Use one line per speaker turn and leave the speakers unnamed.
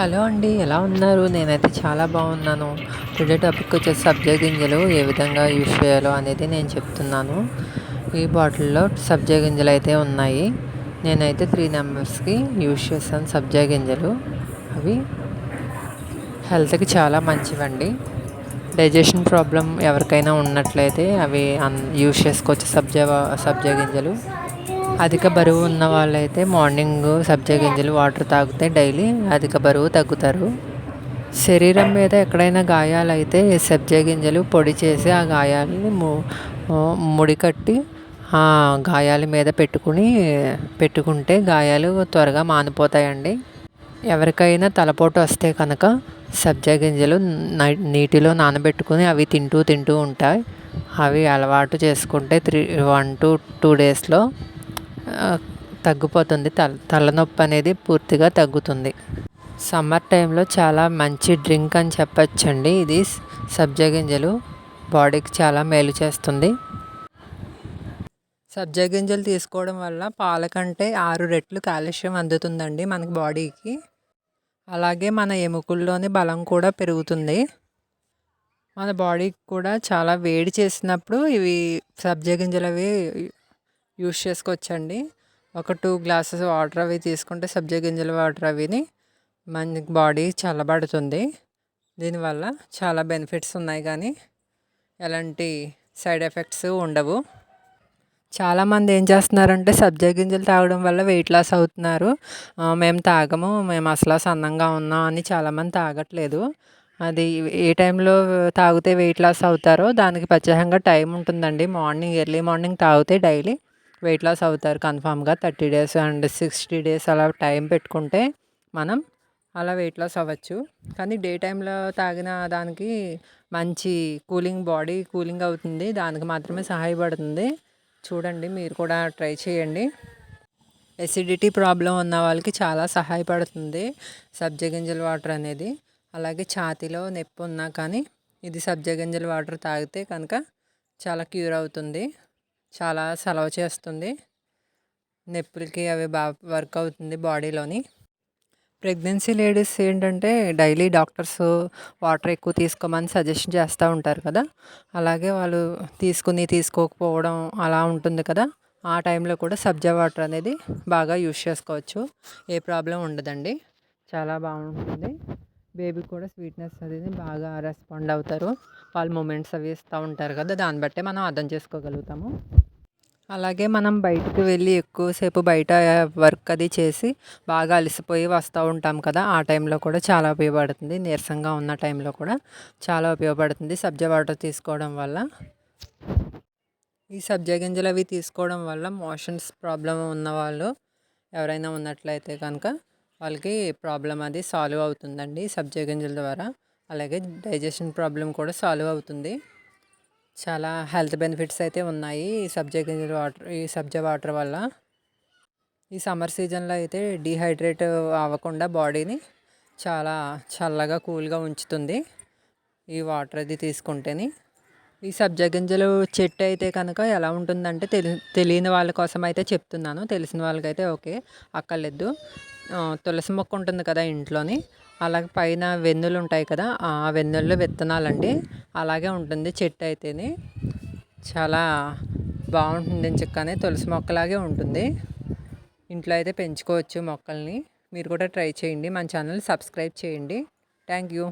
Hello అండి. ఎలా ఉన్నారు? నేనైతే చాలా బాగున్నాను. టుడే టాపిక్ వచ్చేసి సబ్జా గింజలు ఏ విధంగా యూజ్ చేయాలో అనేది నేను చెప్తున్నాను. ఈ బాటిల్లో సబ్జా గింజలు అయితే ఉన్నాయి. నేనైతే 3 మెంబర్స్కి యూజ్ చేస్తాను సబ్జా గింజలు. అవి హెల్త్కి చాలా మంచివండి. డైజెషన్ ప్రాబ్లం ఎవరికైనా ఉన్నట్లయితే అవి యూజ్ చేసుకోవచ్చు సబ్జా గింజలు. అధిక బరువు ఉన్న వాళ్ళైతే మార్నింగ్ సబ్జా గింజలు వాటర్ తాగితే డైలీ అధిక బరువు తగ్గుతారు. శరీరం మీద ఎక్కడైనా గాయాలైతే సబ్జా గింజలు పొడి చేసి ఆ గాయాలని ముడికట్టి ఆ గాయాల మీద పెట్టుకుంటే గాయాలు త్వరగా మానిపోతాయండి. ఎవరికైనా తలపోటు వస్తే కనుక సబ్జా గింజలు నీటిలో నానబెట్టుకుని అవి తింటూ ఉంటాయి. అవి అలవాటు చేసుకుంటే 1 to 2 డేస్లో తగ్గిపోతుంది. తలనొప్పి అనేది పూర్తిగా తగ్గుతుంది. సమ్మర్ టైంలో చాలా మంచి డ్రింక్ అని చెప్పచ్చండి. ఇది సబ్జా గింజలు బాడీకి చాలా మేలు చేస్తుంది. సబ్జా గింజలు తీసుకోవడం వల్ల పాల కంటే 6 రెట్లు కాల్షియం అందుతుందండి మనకి బాడీకి. అలాగే మన ఎముకల్లోని బలం కూడా పెరుగుతుంది. మన బాడీకి కూడా చాలా వేడి చేసినప్పుడు ఇవి సబ్జా గింజలు అవి యూస్ చేసుకోవచ్చండి. ఒక 2 గ్లాసెస్ వాటర్ అవి తీసుకుంటే సబ్జా గింజల వాటర్ అవిని మన బాడీ చల్లబడుతుంది. దీనివల్ల చాలా బెనిఫిట్స్ ఉన్నాయి కానీ ఎలాంటి సైడ్ ఎఫెక్ట్స్ ఉండవు. చాలామంది ఏం చేస్తున్నారంటే సబ్జా గింజలు తాగడం వల్ల వెయిట్ లాస్ అవుతున్నారు. మేము తాగము, మేము అసలు సన్నంగా ఉన్నాం అని చాలామంది తాగట్లేదు. అది ఏ టైంలో తాగితే వెయిట్ లాస్ అవుతారో దానికి ప్రత్యేకంగా టైం ఉంటుందండి. ఎర్లీ మార్నింగ్ తాగితే డైలీ వెయిట్ లాస్ అవుతారు కన్ఫామ్గా. 30 డేస్ అండ్ 60 డేస్ అలా టైం పెట్టుకుంటే మనం అలా వెయిట్ లాస్ అవ్వచ్చు. కానీ డే టైంలో తాగిన దానికి మంచి బాడీ కూలింగ్ అవుతుంది. దానికి మాత్రమే సహాయపడుతుంది. చూడండి, మీరు కూడా ట్రై చేయండి. ఎసిడిటీ ప్రాబ్లం ఉన్న వాళ్ళకి చాలా సహాయపడుతుంది సబ్జా గింజల వాటర్ అనేది. అలాగే ఛాతీలో నొప్పి ఉన్నా కానీ ఇది సబ్జా గింజల వాటర్ తాగితే కనుక చాలా క్యూర్ అవుతుంది. చాలా సలవ చేస్తుంది. నొప్పులకి అవి బాగా వర్క్ అవుతుంది బాడీలోని. ప్రెగ్నెన్సీ లేడీస్ ఏంటంటే డైలీ డాక్టర్స్ వాటర్ ఎక్కువ తీసుకోమని సజెషన్ చేస్తూ ఉంటారు కదా. అలాగే వాళ్ళు తీసుకోకపోవడం అలా ఉంటుంది కదా. ఆ టైంలో కూడా సబ్జా వాటర్ అనేది బాగా యూస్ చేసుకోవచ్చు. ఏ ప్రాబ్లం ఉండదండి. చాలా బాగుంటుంది. బేబీకి కూడా స్వీట్నెస్ అనేది బాగా రెస్పాండ్ అవుతారు. వాళ్ళు మూమెంట్స్ అవి ఇస్తూ ఉంటారు కదా, దాన్ని బట్టే మనం అర్థం చేసుకోగలుగుతాము. అలాగే మనం బయటకు వెళ్ళి ఎక్కువసేపు బయట వర్క్ అది చేసి బాగా అలసిపోయి వస్తూ ఉంటాం కదా. ఆ టైంలో కూడా చాలా ఉపయోగపడుతుంది. నీరసంగా ఉన్న టైంలో కూడా చాలా ఉపయోగపడుతుంది సబ్జా వాటర్ తీసుకోవడం వల్ల. ఈ సబ్జా గింజలు అవి తీసుకోవడం వల్ల మోషన్స్ ప్రాబ్లం ఉన్నవాళ్ళు ఎవరైనా ఉన్నట్లయితే కనుక వాళ్ళకి ప్రాబ్లం అది సాల్వ్ అవుతుందండి సబ్జా గింజల ద్వారా. అలాగే డైజెషన్ ప్రాబ్లం కూడా సాల్వ్ అవుతుంది. చాలా హెల్త్ బెనిఫిట్స్ అయితే ఉన్నాయి ఈ సబ్జా వాటర్ వల్ల. ఈ సమ్మర్ సీజన్లో అయితే డీహైడ్రేట్ అవ్వకుండా బాడీని చాలా చల్లగా కూల్గా ఉంచుతుంది ఈ వాటర్ అది తీసుకుంటేనే. ఈ సబ్జా గింజలు చెట్టు అయితే కనుక ఎలా ఉంటుందంటే తెలియని వాళ్ళ కోసం అయితే చెప్తున్నాను. తెలిసిన వాళ్ళకైతే ఓకే, అక్కర్లేదు. తులసి మొక్క ఉంటుంది కదా ఇంట్లోని, అలాగే పైన వెన్నులు ఉంటాయి కదా, ఆ వెన్నుల్లో విత్తనాలండి. అలాగే ఉంటుంది చెట్టు అయితేనే. చాలా బాగుంటుంది. చిక్కనే తులసి మొక్కలాగే ఉంటుంది. ఇంట్లో అయితే పెంచుకోవచ్చు మొక్కల్ని. మీరు కూడా ట్రై చేయండి. మన ఛానల్ సబ్స్క్రైబ్ చేయండి. Thank you.